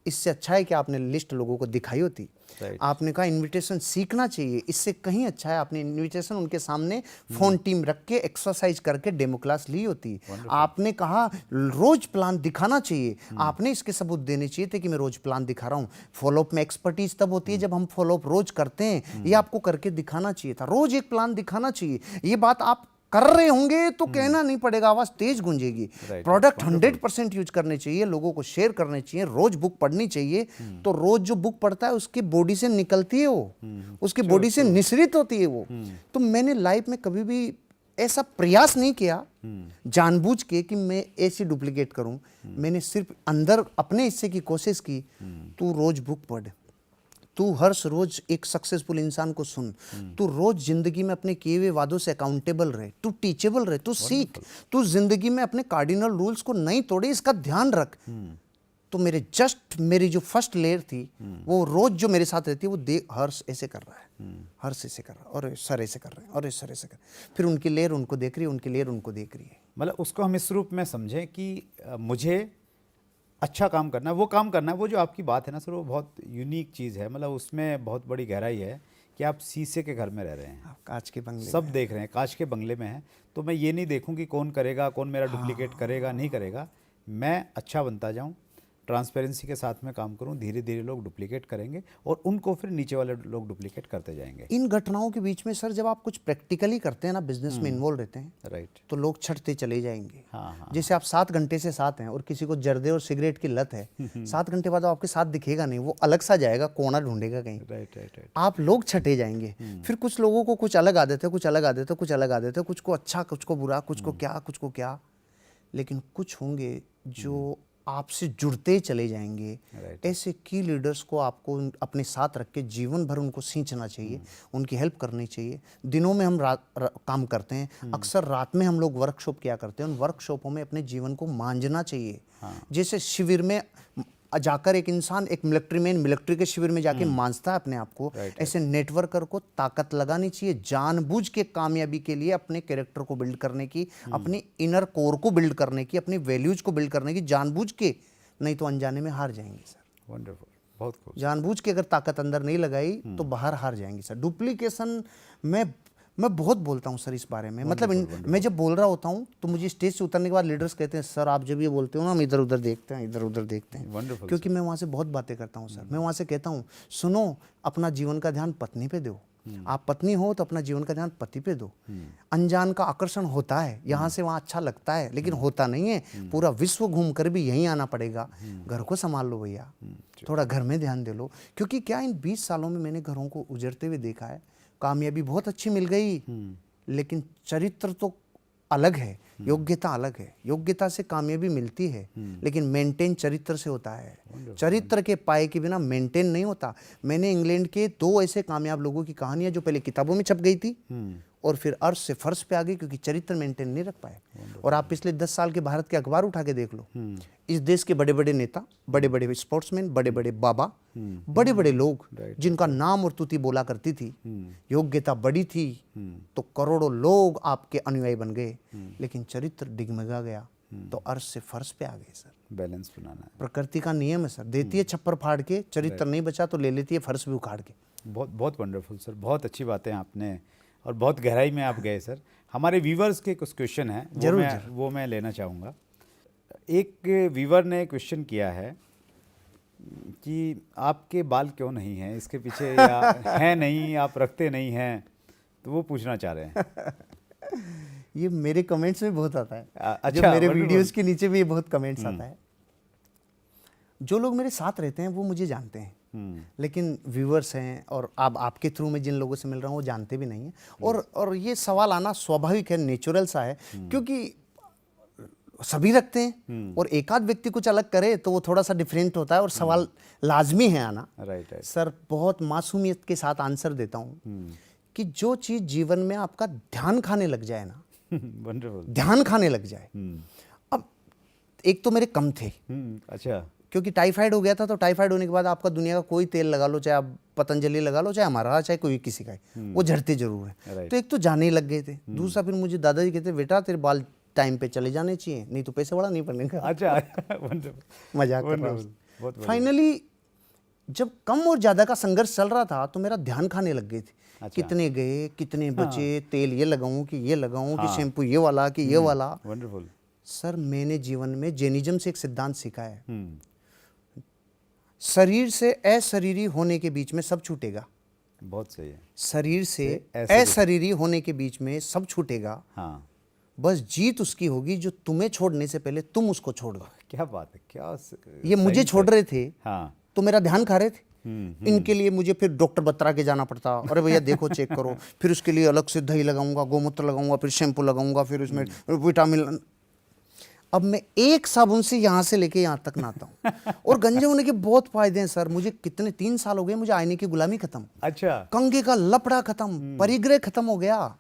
इससे अच्छा है कि आपने लिस्ट लोगों को दिखाई होती। Right. आपने कहा इनविटेशन सीखना चाहिए, इससे कहीं अच्छा है आपने इनविटेशन उनके सामने फोन टीम रख के एक्सरसाइज करके डेमो क्लास ली होती। आपने कहा रोज प्लान दिखाना चाहिए, आपने इसके सबूत देने चाहिए थे कि मैं रोज प्लान दिखा रहा हूँ। फॉलोअप में एक्सपर्टीज तब होती है जब हम फॉलोअप रोज करते हैं, ये आपको करके दिखाना चाहिए था, रोज एक प्लान दिखाना चाहिए। ये बात आप कर रहे होंगे तो कहना नहीं पड़ेगा, आवाज तेज गूंजेगी। प्रोडक्ट 100% यूज करने चाहिए, लोगों को शेयर करने चाहिए, रोज बुक पढ़नी चाहिए। तो रोज जो बुक पढ़ता है उसकी बॉडी से निकलती है वो, उसकी बॉडी से निसरित होती है वो। तो मैंने लाइफ में कभी भी ऐसा प्रयास नहीं किया जानबूझ के कि मैं ऐसी डुप्लीकेट करूं। मैंने सिर्फ अंदर अपने हिस्से की कोशिश की, तू रोज बुक पढ़, तू हर रोज एक सक्सेसफुल इंसान को सुन, तू रोज जिंदगी में अपने किए हुए वादों से अकाउंटेबल रहे, तू टीचेबल रहे, तू सीख, तू जिंदगी में अपने कार्डिनल रूल्स को नहीं तोड़े, इसका ध्यान रख। तो मेरी जो फर्स्ट लेयर थी, वो रोज जो मेरे साथ रहती है, वो देख हर्ष ऐसे कर रहा है, हर्ष ऐसे कर रहा है, और सर ऐसे कर रहे हैं, और सर ऐसे कर, फिर उनकी लेयर उनको देख रही है, उनकी लेयर उनको देख रही है। मतलब उसको हम इस रूप में समझें कि मुझे अच्छा काम करना है, वो काम करना है। वो जो आपकी बात है ना सर, वो बहुत यूनिक चीज़ है। मतलब उसमें बहुत बड़ी गहराई है कि आप शीशे के घर में रह रहे हैं, कांच के बंगले सब देख रहे हैं, कांच के बंगले में हैं। तो मैं ये नहीं देखूं कि कौन करेगा, कौन मेरा डुप्लीकेट करेगा, नहीं करेगा। मैं अच्छा बनता जाऊं, ट्रांसपेरेंसी के साथ में काम करूं, धीरे धीरे लोग डुप्लीकेट करेंगे और उनको फिर नीचे वाले लोग डुप्लीकेट करते जाएंगे। इन घटनाओं के बीच में सर जब आप कुछ प्रैक्टिकली करते हैं ना, बिजनेस में इन्वॉल्व रहते हैं, राइट। तो लोग छटते चले जाएंगे। हाँ। जैसे आप 7 घंटे से साथ हैं और किसी को जर्दे और सिगरेट की लत है, 7 घंटे बाद आपके साथ दिखेगा नहीं, वो अलग सा जाएगा, कोना ढूंढेगा कहीं। राइट। आप लोग छटे जाएंगे। फिर कुछ लोगों को कुछ अलग आदत है, कुछ अलग आदत है, कुछ अलग आदत है, कुछ को अच्छा, कुछ को बुरा, कुछ को क्या, कुछ को क्या। लेकिन कुछ होंगे जो आपसे जुड़ते चले जाएंगे। ऐसे की लीडर्स को आपको अपने साथ रख के जीवन भर उनको सींचना चाहिए, उनकी हेल्प करनी चाहिए। दिनों में हम काम करते हैं, अक्सर रात में हम लोग वर्कशॉप किया करते हैं। उन वर्कशॉपों में अपने जीवन को मांझना चाहिए। जैसे शिविर में जाकर एक इंसान, एक मिलिट्री मैन मिलिट्री के शिविर में जाके मांझता है अपने आप को, ऐसे नेटवर्कर को ताकत लगानी चाहिए जानबूझ के कामयाबी के लिए, अपने कैरेक्टर को बिल्ड करने की, अपनी इनर कोर को बिल्ड करने की, अपनी वैल्यूज को बिल्ड करने की, जानबूझ के। नहीं तो अनजाने में हार जाएंगे सर। वंडरफुल, बहुत खूब। जानबूझ के अगर ताकत अंदर नहीं लगाई तो बाहर हार जाएंगे सर। डुप्लीकेशन मैं बहुत बोलता हूँ सर इस बारे में। मतलब मैं जब बोल रहा होता हूँ तो मुझे स्टेज से उतरने के बाद लीडर्स कहते हैं सर आप जब ये बोलते हो ना, हम इधर उधर देखते हैं, इधर उधर देखते हैं। क्योंकि मैं वहाँ से बहुत बातें करता हूँ सर। मैं वहाँ से कहता हूँ सुनो, अपना जीवन का ध्यान पत्नी पे दो। आप पत्नी हो तो अपना जीवन का ध्यान पति पे दो। अनजान का आकर्षण होता है, यहाँ से वहाँ अच्छा लगता है, लेकिन होता नहीं है। पूरा विश्व घूम कर भी यहीं आना पड़ेगा। घर को संभाल लो भैया, थोड़ा घर में ध्यान दे लो। क्योंकि क्या इन 20 सालों में मैंने घरों को उजड़ते हुए देखा है। कामयाबी बहुत अच्छी मिल गई, लेकिन चरित्र तो अलग है। योग्यता अलग है। योग्यता से कामयाबी मिलती है, लेकिन मेंटेन चरित्र से होता है। चरित्र के पाए के बिना मेंटेन नहीं होता। मैंने इंग्लैंड के 2 ऐसे कामयाब लोगों की कहानियां जो पहले किताबों में छप गई थी और फिर अर्श से फर्श पे आ गई, क्योंकि चरित्र मेंटेन नहीं रख पाए। और आप पिछले 10 साल के भारत के अखबार उठा के देख लो, इस देश के बड़े बड़े नेता, बड़े बड़े स्पोर्ट्समैन, बड़े बड़े बाबा, बड़े बड़े लोग जिनका नाम और तुति बोला करती थी, योग्यता बड़ी थी तो करोड़ों लोग आपके अनुयायी बन गए, लेकिन चरित्र डिगमगा गया तो अर्श से फर्श पे आ गए। सर बैलेंस बनाना है, प्रकृति का नियम है सर, देती है छप्पर फाड़ के, चरित्र नहीं बचा तो ले लेती है फर्श भी उखाड़ के। बहुत बहुत वंडरफुल सर, बहुत अच्छी बातें आपने और बहुत गहराई में आप गए सर। हमारे व्यूवर्स के कुछ क्वेश्चन हैं, वो मैं लेना चाहूँगा। एक व्यूवर ने क्वेश्चन किया है कि आपके बाल क्यों नहीं हैं, इसके पीछे या हैं नहीं, आप रखते नहीं हैं, तो वो पूछना चाह रहे हैं। ये मेरे कमेंट्स में बहुत आता है। अच्छा, जब मेरे वीडियोस के नीचे भी ये बहुत कमेंट्स आता है। जो लोग मेरे साथ रहते हैं वो मुझे जानते हैं, लेकिन व्यूअर्स हैं और अब आपके थ्रू में जिन लोगों से मिल रहा हूँ वो जानते भी नहीं हैं। और ये सवाल आना स्वाभाविक है, नेचुरल सा है, क्योंकि सभी रखते हैं और एकाध व्यक्ति कुछ अलग करे तो वो थोड़ा सा डिफरेंट होता है और सवाल लाजमी है आना। राइट। सर बहुत मासूमियत के साथ आंसर देता हूँ कि जो चीज़ जीवन में आपका ध्यान खाने लग जाए ना, ध्यान खाने लग जाए। अब एक तो मेरे कम थे, अच्छा, क्योंकि टाइफाइड हो गया था, तो टाइफाइड होने के बाद आपका दुनिया का कोई तेल लगा लो, चाहे आप पतंजलि लगा लो, चाहे हमारा, चाहे कोई किसी का है, वो झड़ते जरूर है। तो एक तो जाने ही लग गए थे। दूसरा फिर मुझे दादाजी कहते बेटा तेरे बाल टाइम पे चले जाने चाहिए, नहीं तो पैसे बड़ा नहीं पड़ने का। अच्छा, मजाक कर रहा हूँ। फाइनली जब कम और ज्यादा का संघर्ष चल रहा था तो मेरा ध्यान खाने लग गए थे। अच्छा। कितने गए, कितने बचे, तेल ये लगाऊं कि ये लगाऊं, कि शैम्पू ये वाला कि ये वाला। वंडरफुल सर मैंने जीवन में जैनिज्म से एक सिद्धांत सीखा है, शरीर से अशरीरी होने के बीच में सब छूटेगा। बहुत सही है। शरीर से अशरीरी होने के बीच में सब छूटेगा। हाँ, बस जीत उसकी होगी जो तुम्हें छोड़ने से पहले तुम उसको छोड़ दो। क्या बात है, क्या ये मुझे छोड़ रहे थे। हाँ, तो मेरा ध्यान खा रहे थे। इनके लिए मुझे फिर डॉक्टर बत्रा के जाना पड़ता, अरे भैया देखो चेक करो, फिर उसके लिए अलग से दही लगाऊंगा, गोमूत्र लगाऊंगा, फिर शैम्पू लगाऊंगा, फिर उसमें विटामिन। अब मैं एक साबुन से यहाँ से लेके यहाँ तक नहाता हूँ। और गंजे होने के बहुत फायदे हैं सर। मुझे कितने 3 साल हो गए, मुझे आईने की गुलामी खत्म, अच्छा, कंघे का लपड़ा खत्म, परिग्रह खत्म हो गया।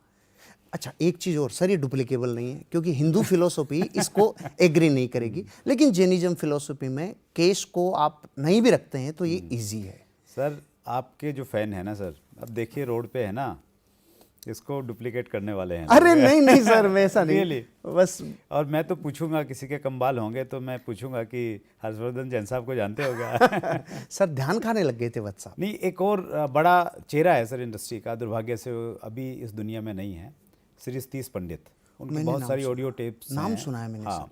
अच्छा एक चीज और सर, ये डुप्लीकेबल नहीं है, क्योंकि हिंदू फिलोसॉफी इसको एग्री नहीं करेगी, लेकिन जैनिज्म फिलोसॉफी में केश को आप नहीं भी रखते हैं तो ये इजी है। सर आपके जो फैन है ना सर, अब देखिए रोड पे है ना, इसको डुप्लीकेट करने वाले हैं। अरे नहीं नहीं सर, मैं ऐसा नहीं, Really? बस। और मैं तो पूछूंगा, किसी के कम बाल होंगे तो मैं पूछूंगा कि हर्षवर्धन जैन साहब को जानते हो क्या? सर ध्यान खाने लग गए थे वत्स साहब। नहीं, एक और बड़ा चेहरा है सर इंडस्ट्री का, दुर्भाग्य से अभी इस दुनिया में नहीं है, श्री सतीश पंडित। उनकी बहुत सारी ऑडियो टेप्स नाम सुना है मैंने। हाँ,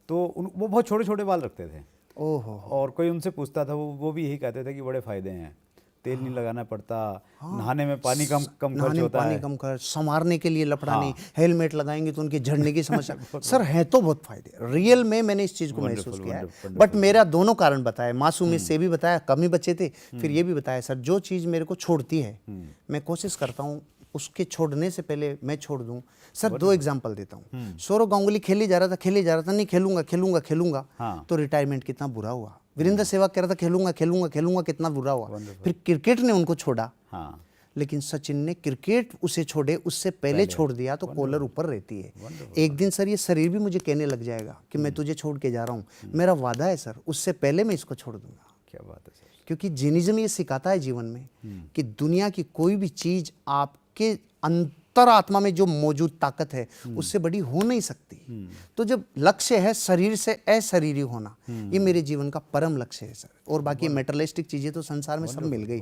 तो वो बहुत छोटे छोटे बाल रखते थे। ओहो। और कोई उनसे पूछता था, वो भी यही कहते थे कि बड़े फायदे हैं, तेल नहीं लगाना पड़ता, नहाने में पानी कम खर्च होता है, पानी कम खर्च, संवारने के लिए लपड़ा नहीं, हेलमेट लगाएंगे तो उनके झड़ने की समस्या। सर है तो बहुत फायदे, रियल में मैंने इस चीज को महसूस किया है। बट मेरा दोनों कारण बताया, मासूमियत से भी बताया, कम ही बचे थे, फिर ये भी बताया सर जो चीज मेरे को छोड़ती है मैं कोशिश करता हूँ उसके छोड़ने से पहले मैं छोड़ दूं। सर 2 एग्जांपल देता हूँ। सौरव गांगुली खेले जा रहा था, नहीं खेलूंगा, तो रिटायरमेंट कितना बुरा हुआ। वीरेंद्र सहवाग कह रहा था खेलूंगा, कितना बुरा हुआ। फिर क्रिकेट ने उनको छोड़ा, लेकिन सचिन ने क्रिकेट उसे छोड़े उससे पहले छोड़ दिया, तो कॉलर ऊपर रहती है। एक दिन सर ये शरीर भी मुझे कहने लग जाएगा कि मैं तुझे छोड़ के जा रहा हूँ, मेरा वादा है सर, उससे पहले मैं इसको छोड़ दूंगा। क्या बात है सर। क्योंकि जैनिज्म ये सिखाता है जीवन में कि दुनिया की कोई भी चीज आपके अंतरात्मा में जो मौजूद ताकत है उससे बड़ी हो नहीं सकती। तो जब लक्ष्य है शरीर से अशरीरी होना, ये मेरे जीवन का परम लक्ष्य है सर। और बाकी मेटरलिस्टिक चीजें तो संसार में सब मिल गई,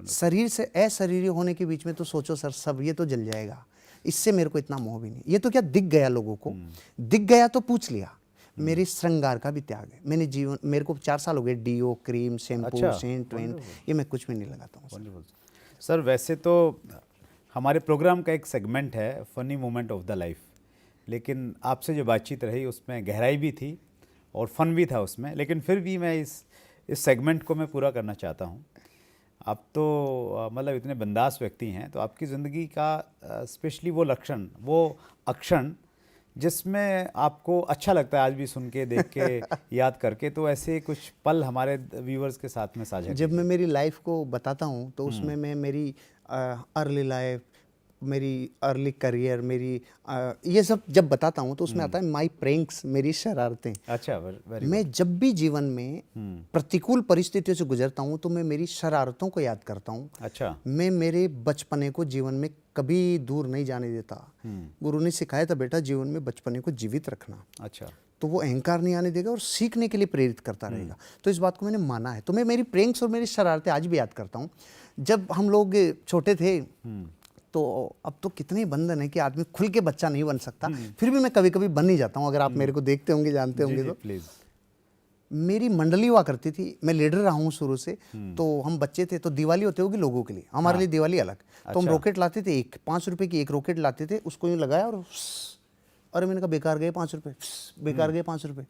शरीर से अशरीरी होने के बीच में तो सोचो सर, सब ये तो जल जाएगा। इससे मेरे को इतना मोह भी नहीं। ये तो क्या दिख गया लोगों को, दिख गया तो पूछ लिया। मेरे श्रृंगार का भी त्याग है। मैंने जीवन, मेरे को 4 साल हो गए, डीओ, क्रीम, शैम्पू, सेंट वेंट, ये मैं कुछ भी नहीं लगाता हूँ सर। वैसे तो हमारे प्रोग्राम का एक सेगमेंट है funny moment of the life, लेकिन आपसे जो बातचीत रही उसमें गहराई भी थी और फन भी था उसमें, लेकिन फिर भी मैं इस सेगमेंट को मैं पूरा करना चाहता हूँ। आप तो मतलब इतने बिंदास व्यक्ति हैं, तो आपकी ज़िंदगी का स्पेशली वो लक्षण, वो अक्षण जिसमें आपको अच्छा लगता है आज भी सुन के, देख के, याद करके? तो ऐसे कुछ पल हमारे व्यूअर्स के साथ में साझा जब कीजिए। मैं मेरी लाइफ को बताता हूँ तो उसमें मैं मेरी अर्ली लाइफ, मेरी अर्ली करियर, मेरी ये सब जब बताता हूँ तो उसमें आता है माई प्रैंक्स, मेरी शरारतें। अच्छा, वेरी मैं जब भी जीवन में प्रतिकूल परिस्थितियों से गुजरता हूँ तो मैं मेरी शरारतों को याद करता हूँ। अच्छा। मैं मेरे बचपने को जीवन में कभी दूर नहीं जाने देता। गुरु ने सिखाया था, बेटा जीवन में बचपने को जीवित रखना। अच्छा। तो वो अहंकार नहीं आने देगा और सीखने के लिए प्रेरित करता रहेगा। तो इस बात को मैंने माना है। तो मैं मेरी प्रैंक्स और मेरी शरारतें आज भी याद करता हूँ। जब हम लोग छोटे थे तो अब तो कितने ही बंधन है कि आदमी खुल के बच्चा नहीं बन सकता, फिर भी मैं कभी कभी बन ही जाता हूँ। अगर आप मेरे को देखते होंगे, जानते होंगे तो प्लीज। मेरी मंडली हुआ करती थी, मैं लीडर रहा हूँ शुरू से। तो हम बच्चे थे तो दिवाली होते होगी लोगों के लिए, हमारे लिए दिवाली अलग। तो हम रॉकेट लाते थे, 5 रुपए की एक रॉकेट लाते थे, उसको यूँ लगाया और अरे मैंने कहा बेकार गए 5 रुपए, बेकार गए 5 रुपए।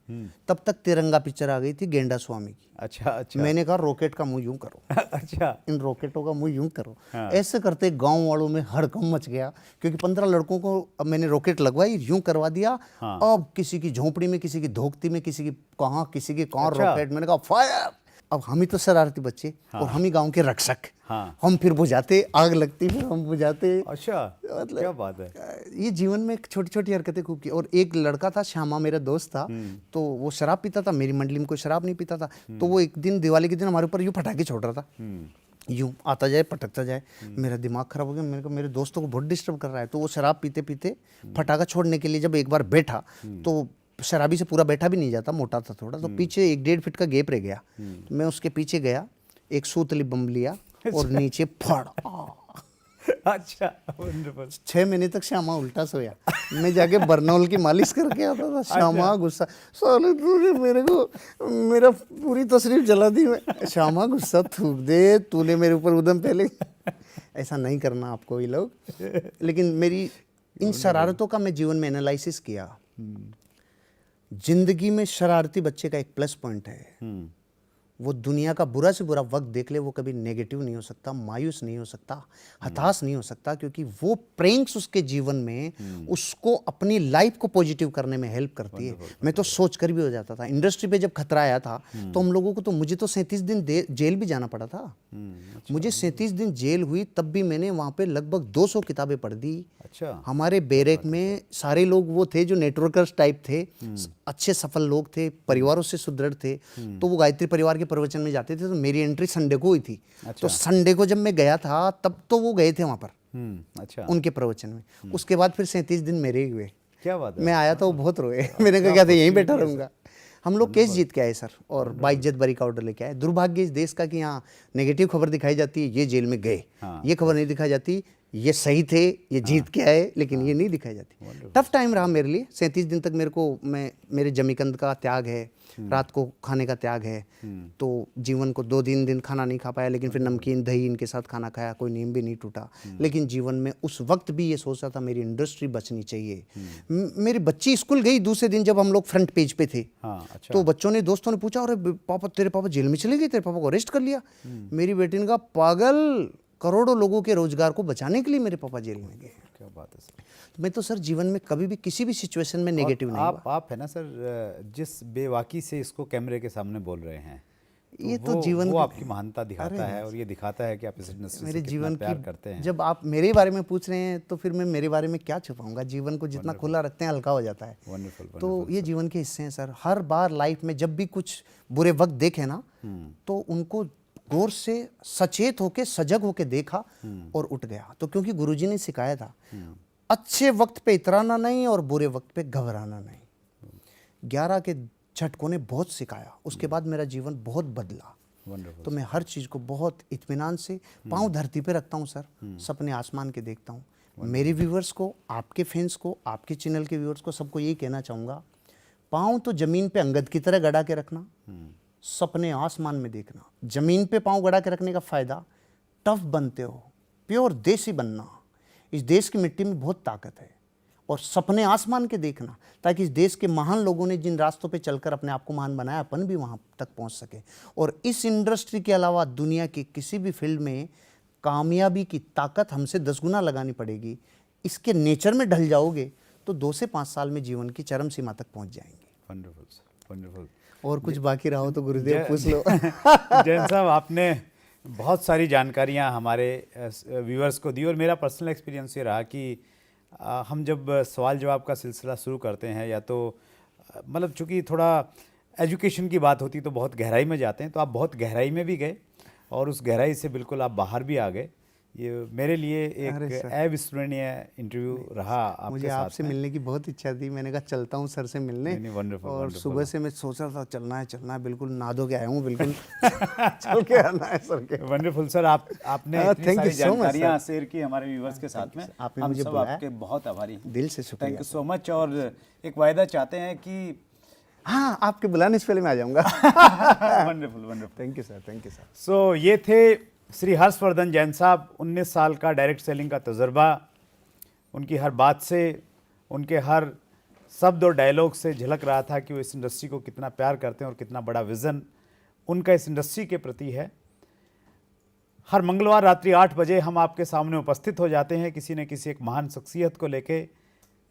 तब तक तिरंगा पिक्चर आ गई थी गेंडा स्वामी की। अच्छा। अच्छा। मैंने कहा रॉकेट का मुंह यूं करो। अच्छा। इन रॉकेटों का मुंह यूं करो। ऐसे करते गांव वालों में हड़कंप मच गया, क्योंकि 15 लड़कों को अब मैंने रॉकेट लगवाई, यूं करवा दिया। अब किसी की झोंपड़ी में, किसी की धोखती में, किसी की कहाँ, किसी की कहाँ रॉकेट। मैंने कहा फायर। अब हम ही तो शरारती बच्चे और हम ही गांव के रक्षक। हम फिर बुझाते, आग लगती फिर हम बुझाते। अच्छा, मतलब क्या बात है। ये जीवन में छोटी छोटी हरकतें खूब की। और एक लड़का था श्यामा, मेरा दोस्त था, तो वो शराब पीता था। मेरी मंडली में कोई शराब नहीं पीता था। तो वो एक दिन दिवाली के दिन हमारे ऊपर यूं पटाखे छोड़ रहा था, यूं आता जाए पटकता जाए। मेरा दिमाग खराब हो गया। मैंने कहा मेरे दोस्तों को बहुत डिस्टर्ब कर रहा है। तो वो शराब पीते पीते पटाखा छोड़ने के लिए जब एक बार बैठा, तो शराबी से पूरा बैठा भी नहीं जाता, मोटा था थोड़ा, तो पीछे 1-1.5 फीट का गैप रह गया। तो मैं उसके पीछे गया, एक सूतली बम लिया और नीचे फड़। अच्छा, वंडरफुल। 6 महीने तक श्यामा उल्टा सोया। मैं जाके बर्नौल की मालिश करके आता था। श्यामा गुस्सा, साले तूने मेरे को, मेरा पूरी तशरीफ जला दी। मैं श्यामा गुस्सा, थूक दे, तूने मेरे ऊपर उदम पहले। ऐसा नहीं करना आपको ये लोग। लेकिन मेरी इन शरारतों का मैं जीवन में एनालिसिस किया। जिंदगी में शरारती बच्चे का एक प्लस पॉइंट है, वो दुनिया का बुरा से बुरा वक्त देख ले, वो कभी नेगेटिव नहीं हो सकता, मायूस नहीं हो सकता, हताश नहीं हो सकता, क्योंकि वो प्रैंक्स उसके जीवन में उसको अपनी लाइफ को पॉजिटिव करने में हेल्प करती है। मैं तो सोच कर भी हो जाता था। इंडस्ट्री पे जब खतरा आया था तो हम लोगों को तो, मुझे तो 37 दिन जेल भी जाना पड़ा था। मुझे 37 दिन जेल हुई, तब भी मैंने वहाँ पे लगभग 200 किताबें पढ़ दी। अच्छा। हमारे बैरक में सारे लोग वो थे जो नेटवर्कर्स टाइप थे, अच्छे सफल लोग थे, परिवारों से सुदृढ़ थे। तो वो गायत्री परिवार के प्रवचन में जाते थे। तो मेरी एंट्री संडे को हुई थी। तो संडे को जब मैं गया था तब तो वो गए थे वहाँ पर। अच्छा। उनके प्रवचन में। उसके बाद फिर 37 दिन मेरे ही हुए। क्या बात है। मैं आया था, वो बहुत रोए। मैंने कहा क्या था, यहीं बैठा रहूंगा। हम लोग केस जीत के आए सर, और बाइज्जत बरी का ऑर्डर लेके आए। दुर्भाग्य इस देश का कि यहाँ नेगेटिव खबर दिखाई जाती है, ये जेल में गए, ये खबर नहीं दिखाई जाती, ये सही थे, ये जीत के आए, लेकिन ये नहीं दिखाई जाती। टफ टाइम रहा मेरे लिए। 37 दिन तक मेरे को, मेरे जमीकंद का त्याग है, रात को खाने का त्याग है। तो जीवन को 2-3 दिन खाना नहीं खा पाया, लेकिन फिर नमकीन दही इनके साथ खाना खाया, कोई नींद भी नहीं टूटा। लेकिन जीवन में उस वक्त भी ये सोचा था मेरी इंडस्ट्री बचनी चाहिए। मेरी बच्ची स्कूल गई दूसरे दिन, जब हम लोग फ्रंट पेज पे थे। अच्छा। तो बच्चों ने, दोस्तों ने पूछा, अरे पापा, तेरे पापा जेल में चले गए, तेरे पापा को अरेस्ट कर लिया। मेरी बेटी ने कहा, पागल, करोड़ों लोगों के रोजगार को बचाने के लिए मेरे पापा जेल में गए। क्या बात है सर। तो मैं तो सर जीवन में कभी भी किसी भी सिचुएशन में नेगेटिव नहीं हुआ। आप है ना सर, जिस बेवाकी से इसको कैमरे के सामने बोल रहे हैं, ये तो जीवन वो आपकी महानता दिखाता है, और ये दिखाता है कि आप इस इंडस्ट्री मेरे से जीवन कितना प्यार की, करते हैं। जब आप मेरे बारे में पूछ रहे हैं तो फिर मैं मेरे बारे में क्या छुपाऊंगा। जीवन को जितना खुला रखते हैं हल्का हो जाता है। वंडरफुल। तो ये जीवन के हिस्से हैं सर। हर बार लाइफ में जब भी कुछ बुरे वक्त देखे ना, तो उनको गौर से सचेत होके, सजग होके देखा और उठ गया। तो क्योंकि गुरुजी ने सिखाया था, अच्छे वक्त पे इतराना नहीं और बुरे वक्त पे घबराना नहीं। 11 के झटकों ने बहुत सिखाया। उसके बाद मेरा जीवन बहुत बदला। तो मैं हर चीज़ को बहुत इत्मीनान से, पाँव धरती पे रखता हूँ सर, सपने आसमान के देखता हूँ। मेरे व्यूवर्स को, आपके फैंस को, आपके चैनल के व्यूवर्स को, सबको यही कहना चाहूँगा, पाँव तो जमीन पे अंगद की तरह गड़ा के रखना, सपने आसमान में देखना। जमीन पे पाँव गड़ा के रखने का फ़ायदा, टफ बनते हो, प्योर देसी बनना। इस देश की मिट्टी में बहुत ताकत है। और सपने आसमान के देखना, ताकि इस देश के महान लोगों ने जिन रास्तों पे चलकर अपने आप को महान बनाया, अपन भी वहाँ तक पहुँच सके। और इस इंडस्ट्री के अलावा दुनिया की किसी भी फील्ड में कामयाबी की ताकत हमसे 10 गुना लगानी पड़ेगी। इसके नेचर में ढल जाओगे तो 2 से 5 साल में जीवन की चरम सीमा तक पहुंच जाएंगे। Wonderful sir, wonderful. और कुछ बाकी रहा हो तो गुरुदेव पूछ लो। जैन साहब, आपने बहुत सारी जानकारियां हमारे व्यूअर्स को दी और मेरा पर्सनल एक्सपीरियंस ये रहा कि हम जब सवाल जवाब का सिलसिला शुरू करते हैं या तो मतलब चूँकि थोड़ा एजुकेशन की बात होती तो बहुत गहराई में जाते हैं, तो आप बहुत गहराई में भी गए और उस गहराई से बिल्कुल आप बाहर भी आ गए। ये मेरे लिए एक अविस्मरणीय इंटरव्यू रहा आपके मुझे साथ आपसे में। मिलने की बहुत इच्छा थी। मैंने कहा चलता हूँ सर से मिलने। नहीं, वंडरफुल, और वंडरफुल। सुबह से मैं सोच रहा था चलना है बिल्कुल नादो के आया हूँ बिल्कुल। चल के आना है सर के। वंडरफुल सर, आपने इतनी thank you सारी so much, जानकारियां sir. शेयर की हमारे व्यूअर्स के साथ में। आपने हम मुझे सब बुलाया। आपके बहुत आभारी हैं। दिल से शुक्रिया। Thank you so much. और एक वायदा चाहते हैं कि हाँ, आपके बुलाने से पहले मैं आ जाऊँगा। Wonderful, wonderful. Thank you sir, thank you sir. So ये थे श्री हर्षवर्धन जैन साहब। 19 साल का डायरेक्ट सेलिंग का तजुर्बा, उनकी हर बात से, उनके हर शब्द और डायलॉग से झलक रहा था कि वो इस इंडस्ट्री को कितना प्यार करते हैं और कितना बड़ा विज़न उनका इस इंडस्ट्री के प्रति है। हर मंगलवार रात्रि 8 बजे हम आपके सामने उपस्थित हो जाते हैं किसी न किसी एक महान शख्सियत को लेके,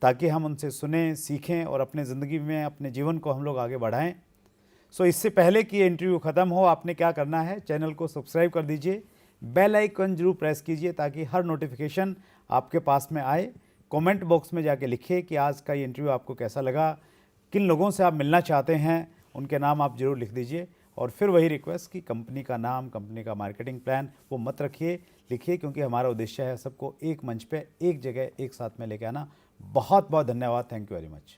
ताकि हम उनसे सुने, सीखें और अपने ज़िंदगी में, अपने जीवन को हम लोग आगे बढ़ाएं। सो इससे पहले कि ये इंटरव्यू ख़त्म हो, आपने क्या करना है, चैनल को सब्सक्राइब कर दीजिए, बेल आइकन जरूर प्रेस कीजिए ताकि हर नोटिफिकेशन आपके पास में आए। कमेंट बॉक्स में जाके लिखिए कि आज का ये इंटरव्यू आपको कैसा लगा, किन लोगों से आप मिलना चाहते हैं, उनके नाम आप जरूर लिख दीजिए। और फिर वही रिक्वेस्ट कि कंपनी का नाम, कंपनी का मार्केटिंग प्लान वो मत रखिए, लिखिए, क्योंकि हमारा उद्देश्य है सबको एक मंच पे, एक जगह, एक साथ में लेके आना। बहुत बहुत धन्यवाद। Thank you very much.